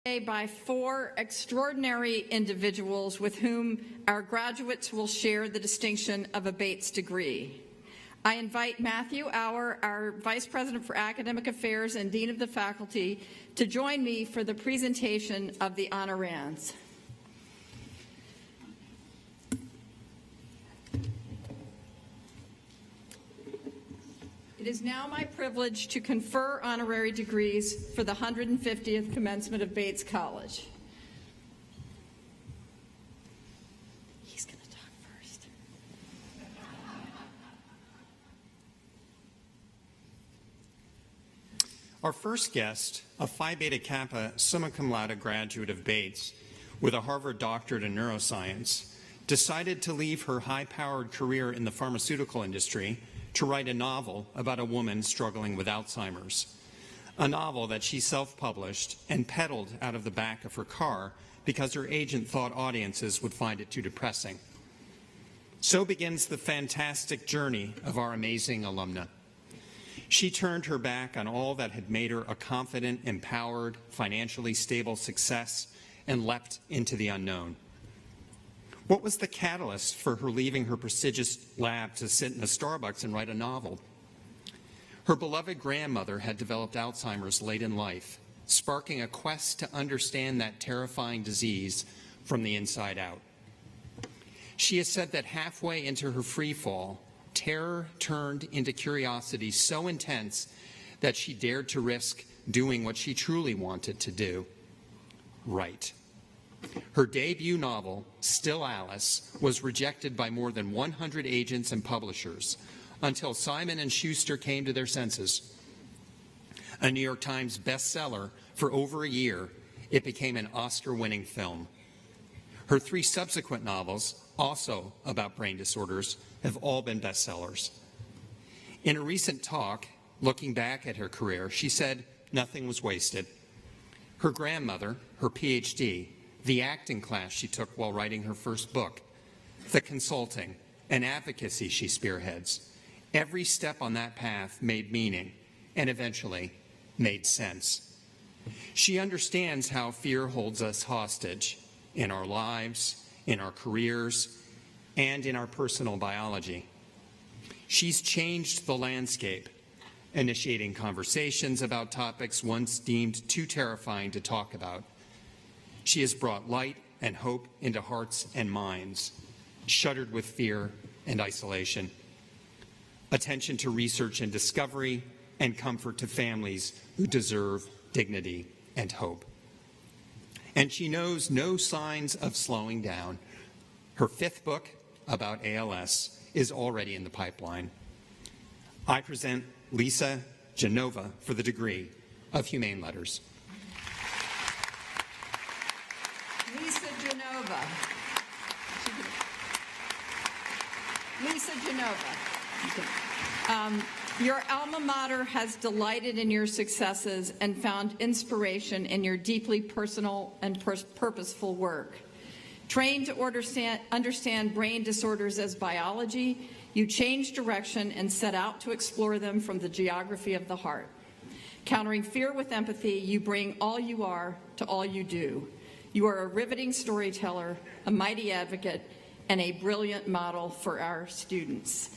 By four extraordinary individuals with whom our graduates will share the distinction of a Bates degree. I invite Matthew Auer, our Vice President for Academic Affairs and Dean of the Faculty, to join me for the presentation of the Honorands. It is now my privilege to confer honorary degrees for the 150th commencement of Bates College. He's going to talk first. Our first guest, a Phi Beta Kappa summa cum laude graduate of Bates with a Harvard doctorate in neuroscience, decided to leave her high-powered career in the pharmaceutical industry to write a novel about a woman struggling with Alzheimer's, a novel that she self-published and peddled out of the back of her car because her agent thought audiences would find it too depressing. So begins the fantastic journey of our amazing alumna. She turned her back on all that had made her a confident, empowered, financially stable success and leapt into the unknown. What was the catalyst for her leaving her prestigious lab to sit in a Starbucks and write a novel? Her beloved grandmother had developed Alzheimer's late in life, sparking a quest to understand that terrifying disease from the inside out. She has said that halfway into her free fall, terror turned into curiosity so intense that she dared to risk doing what she truly wanted to do: write. Her debut novel, Still Alice, was rejected by more than 100 agents and publishers until Simon & Schuster came to their senses. A New York Times bestseller for over a year, it became an Oscar-winning film. Her three subsequent novels, also about brain disorders, have all been bestsellers. In a recent talk, looking back at her career, she said nothing was wasted. Her grandmother, her PhD, the acting class she took while writing her first book, the consulting and advocacy she spearheads, every step on that path made meaning and eventually made sense. She understands how fear holds us hostage in our lives, in our careers, and in our personal biology. She's changed the landscape, initiating conversations about topics once deemed too terrifying to talk about. She has brought light and hope into hearts and minds, shuddered with fear and isolation, attention to research and discovery, and comfort to families who deserve dignity and hope. And she knows no signs of slowing down. Her fifth book about ALS is already in the pipeline. I present Lisa Genova for the degree of Humane Letters. Lisa Genova. Your alma mater has delighted in your successes and found inspiration in your deeply personal and purposeful work. Trained to understand brain disorders as biology, you changed direction and set out to explore them from the geography of the heart. Countering fear with empathy, you bring all you are to all you do. You are a riveting storyteller, a mighty advocate, and a brilliant model for our students.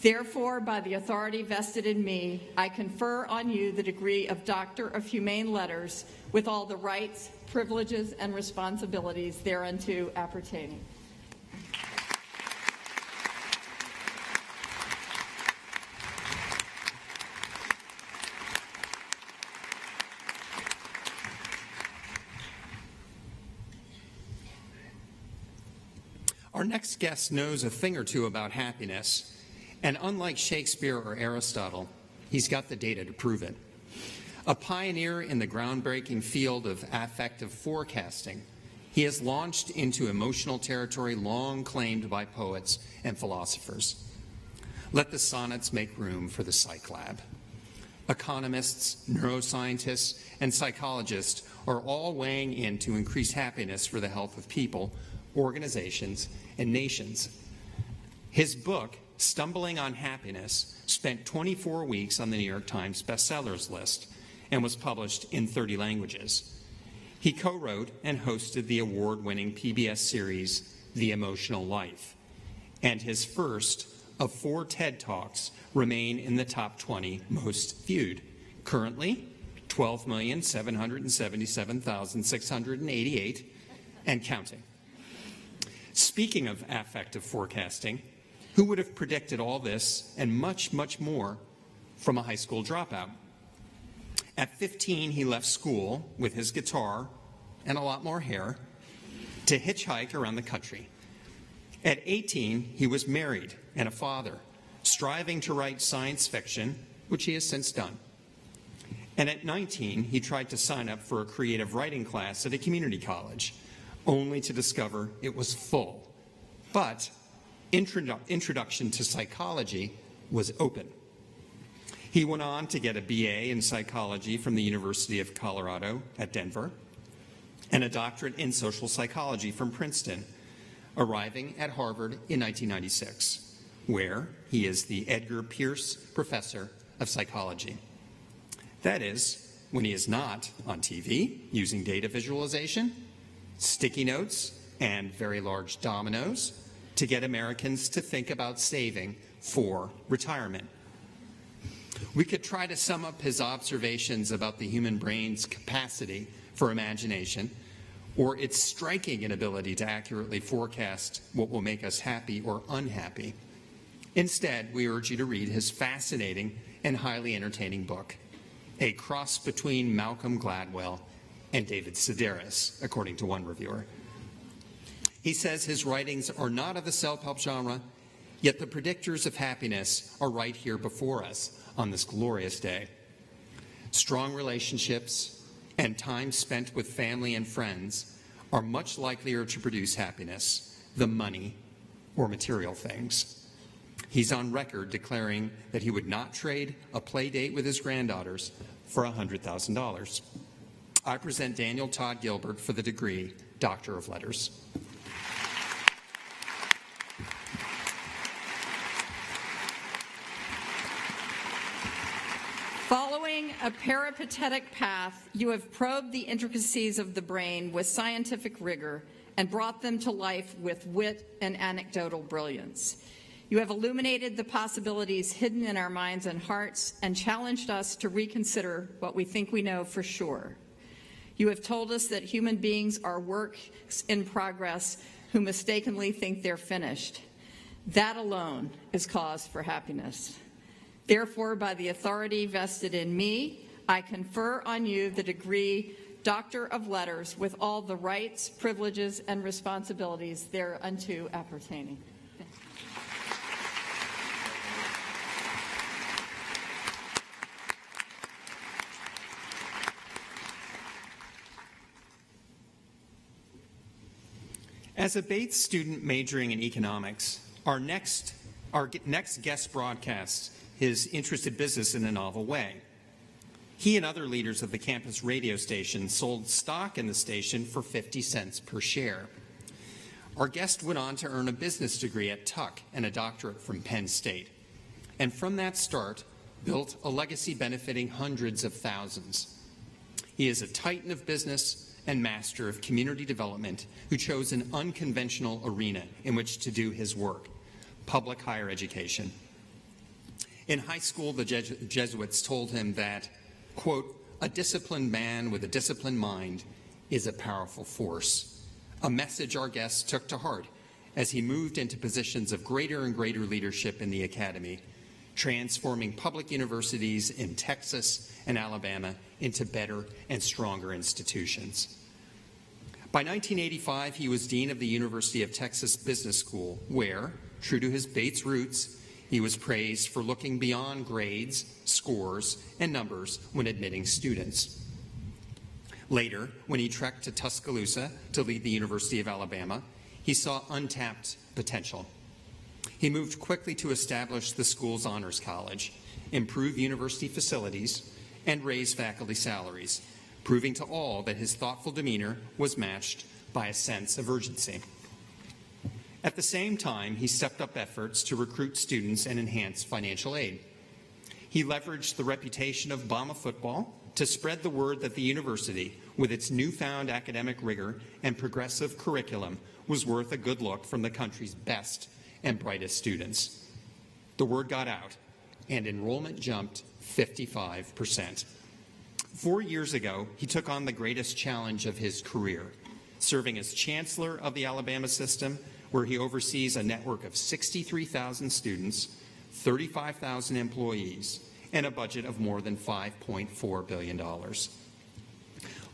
Therefore, by the authority vested in me, I confer on you the degree of Doctor of Humane Letters with all the rights, privileges, and responsibilities thereunto appertaining. Our next guest knows a thing or two about happiness, and unlike Shakespeare or Aristotle, he's got the data to prove it. A pioneer in the groundbreaking field of affective forecasting, he has launched into emotional territory long claimed by poets and philosophers. Let the sonnets make room for the psych lab. Economists, neuroscientists, and psychologists are all weighing in to increase happiness for the health of people, organizations, and nations. His book, Stumbling on Happiness, spent 24 weeks on the New York Times bestsellers list and was published in 30 languages. He co-wrote and hosted the award-winning PBS series, The Emotional Life, and his first of 4 TED Talks remain in the top 20 most viewed. Currently, 12,777,688 and counting. Speaking of affective forecasting, who would have predicted all this and much, much more from a high school dropout? At 15, he left school with his guitar and a lot more hair to hitchhike around the country. At 18, he was married and a father, striving to write science fiction, which he has since done. And at 19, he tried to sign up for a creative writing class at a community college, only to discover it was full. But introduction to psychology was open. He went on to get a BA in psychology from the University of Colorado at Denver and a doctorate in social psychology from Princeton, arriving at Harvard in 1996, where he is the Edgar Pierce Professor of Psychology. That is, when he is not on TV using data visualization, sticky notes, and very large dominoes to get Americans to think about saving for retirement. We could try to sum up his observations about the human brain's capacity for imagination, or its striking inability to accurately forecast what will make us happy or unhappy. Instead, we urge you to read his fascinating and highly entertaining book, a cross between Malcolm Gladwell and David Sedaris, according to one reviewer. He says his writings are not of the self-help genre, yet the predictors of happiness are right here before us on this glorious day. Strong relationships and time spent with family and friends are much likelier to produce happiness than money or material things. He's on record declaring that he would not trade a play date with his granddaughters for $100,000. I present Daniel Todd Gilbert for the degree Doctor of Letters. Following a peripatetic path, you have probed the intricacies of the brain with scientific rigor and brought them to life with wit and anecdotal brilliance. You have illuminated the possibilities hidden in our minds and hearts and challenged us to reconsider what we think we know for sure. You have told us that human beings are works in progress who mistakenly think they're finished. That alone is cause for happiness. Therefore, by the authority vested in me, I confer on you the degree Doctor of Letters with all the rights, privileges, and responsibilities thereunto appertaining. As a Bates student majoring in economics, our next guest broadcasts his interested business in a novel way. He and other leaders of the campus radio station sold stock in the station for 50 cents per share. Our guest went on to earn a business degree at Tuck and a doctorate from Penn State, and from that start, built a legacy benefiting hundreds of thousands. He is a titan of business and master of community development who chose an unconventional arena in which to do his work, public higher education. In high school, the Jesuits told him that, quote, a disciplined man with a disciplined mind is a powerful force, a message our guest took to heart as he moved into positions of greater and greater leadership in the academy, transforming public universities in Texas and Alabama into better and stronger institutions. By 1985, he was dean of the University of Texas Business School, where, true to his Bates roots, he was praised for looking beyond grades, scores, and numbers when admitting students. Later, when he trekked to Tuscaloosa to lead the University of Alabama, he saw untapped potential. He moved quickly to establish the school's honors college, improve university facilities, and raise faculty salaries, proving to all that his thoughtful demeanor was matched by a sense of urgency. At the same time, he stepped up efforts to recruit students and enhance financial aid. He leveraged the reputation of Bama football to spread the word that the university, with its newfound academic rigor and progressive curriculum, was worth a good look from the country's best and brightest students. The word got out, and enrollment jumped 55%. 4 years ago, he took on the greatest challenge of his career, serving as chancellor of the Alabama system, where he oversees a network of 63,000 students, 35,000 employees, and a budget of more than $5.4 billion.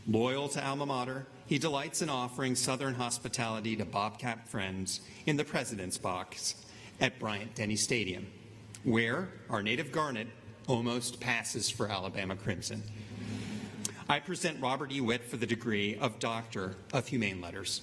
Loyal to alma mater, he delights in offering Southern hospitality to Bobcat friends in the President's Box at Bryant-Denny Stadium, where our native garnet almost passes for Alabama Crimson. I present Robert E. Witt for the degree of Doctor of Humane Letters.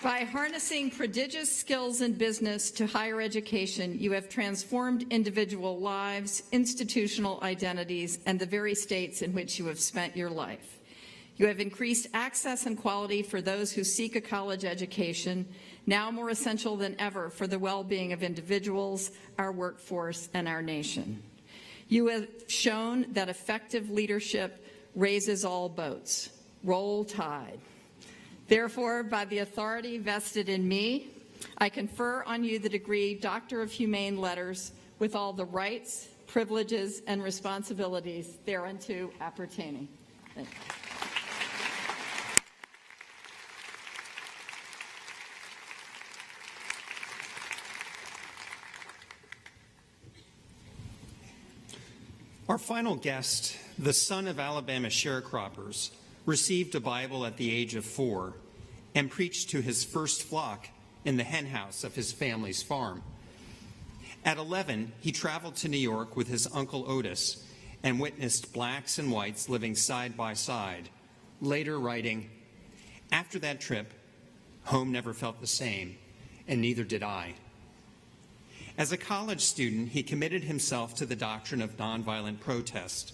By harnessing prodigious skills in business to higher education, you have transformed individual lives, institutional identities, and the very states in which you have spent your life. You have increased access and quality for those who seek a college education, now more essential than ever for the well-being of individuals, our workforce, and our nation. You have shown that effective leadership raises all boats. Roll Tide. Therefore, by the authority vested in me, I confer on you the degree Doctor of Humane Letters with all the rights, privileges, and responsibilities thereunto appertaining. Thank you. Our final guest, the son of Alabama sharecroppers, received a Bible at the age of 4 and preached to his first flock in the henhouse of his family's farm. At 11, he traveled to New York with his uncle Otis and witnessed blacks and whites living side by side, later writing, "After that trip, home never felt the same, and neither did I." As a college student, he committed himself to the doctrine of nonviolent protest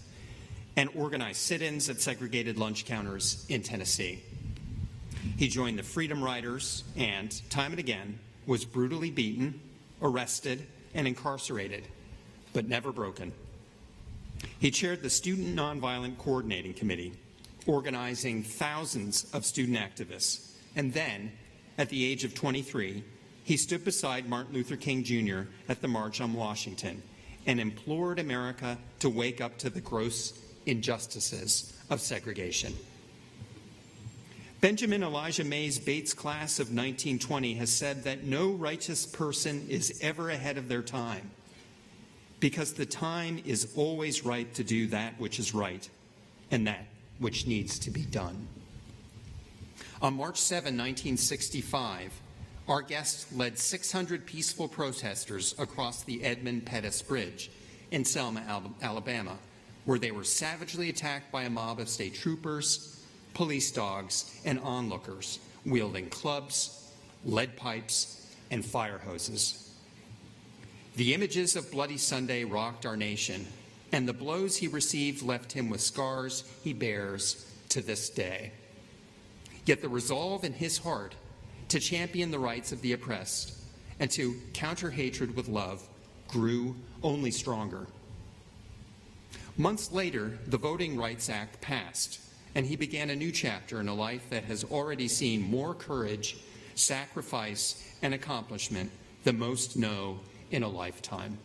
and organized sit-ins at segregated lunch counters in Tennessee. He joined the Freedom Riders and, time and again, was brutally beaten, arrested, and incarcerated, but never broken. He chaired the Student Nonviolent Coordinating Committee, organizing thousands of student activists, and then, at the age of 23, he stood beside Martin Luther King Jr. at the March on Washington and implored America to wake up to the gross injustices of segregation. Benjamin Elijah Mays Bates' class of 1920 has said that no righteous person is ever ahead of their time, because the time is always right to do that which is right and that which needs to be done. On March 7, 1965, our guest led 600 peaceful protesters across the Edmund Pettus Bridge in Selma, Alabama, where they were savagely attacked by a mob of state troopers, police dogs, and onlookers wielding clubs, lead pipes, and fire hoses. The images of Bloody Sunday rocked our nation, and the blows he received left him with scars he bears to this day. Yet the resolve in his heart to champion the rights of the oppressed and to counter hatred with love grew only stronger. Months later, the Voting Rights Act passed, and he began a new chapter in a life that has already seen more courage, sacrifice, and accomplishment than most know in a lifetime.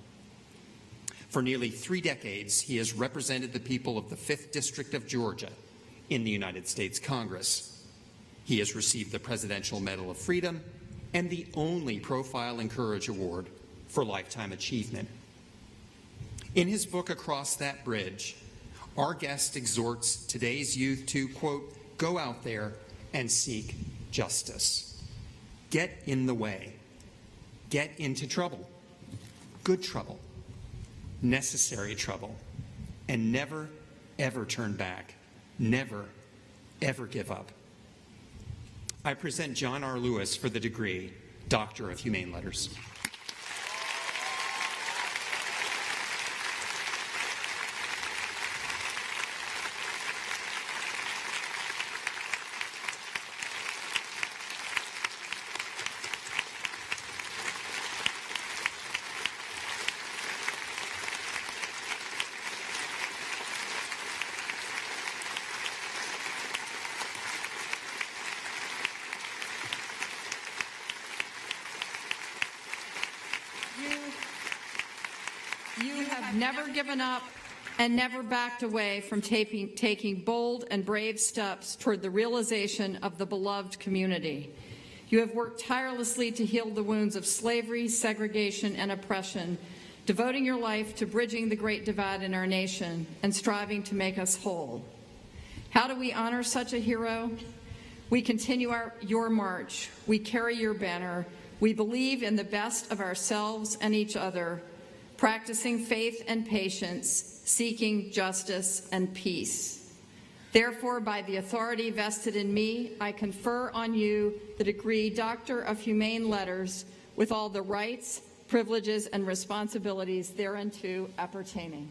For nearly 3 decades, he has represented the people of the 5th District of Georgia in the United States Congress. He has received the Presidential Medal of Freedom and the only Profile and Courage Award for lifetime achievement. In his book, Across That Bridge, our guest exhorts today's youth to, quote, go out there and seek justice. Get in the way. Get into trouble. Good trouble. Necessary trouble. And never, ever turn back. Never, ever give up. I present John R. Lewis for the degree Doctor of Humane Letters. never given up and never backed away from taking bold and brave steps toward the realization of the beloved community. You have worked tirelessly to heal the wounds of slavery, segregation, and oppression, devoting your life to bridging the great divide in our nation and striving to make us whole. How do we honor such a hero? We continue your march. We carry your banner. We believe in the best of ourselves and each other, practicing faith and patience, seeking justice and peace. Therefore, by the authority vested in me, I confer on you the degree Doctor of Humane Letters with all the rights, privileges, and responsibilities thereunto appertaining.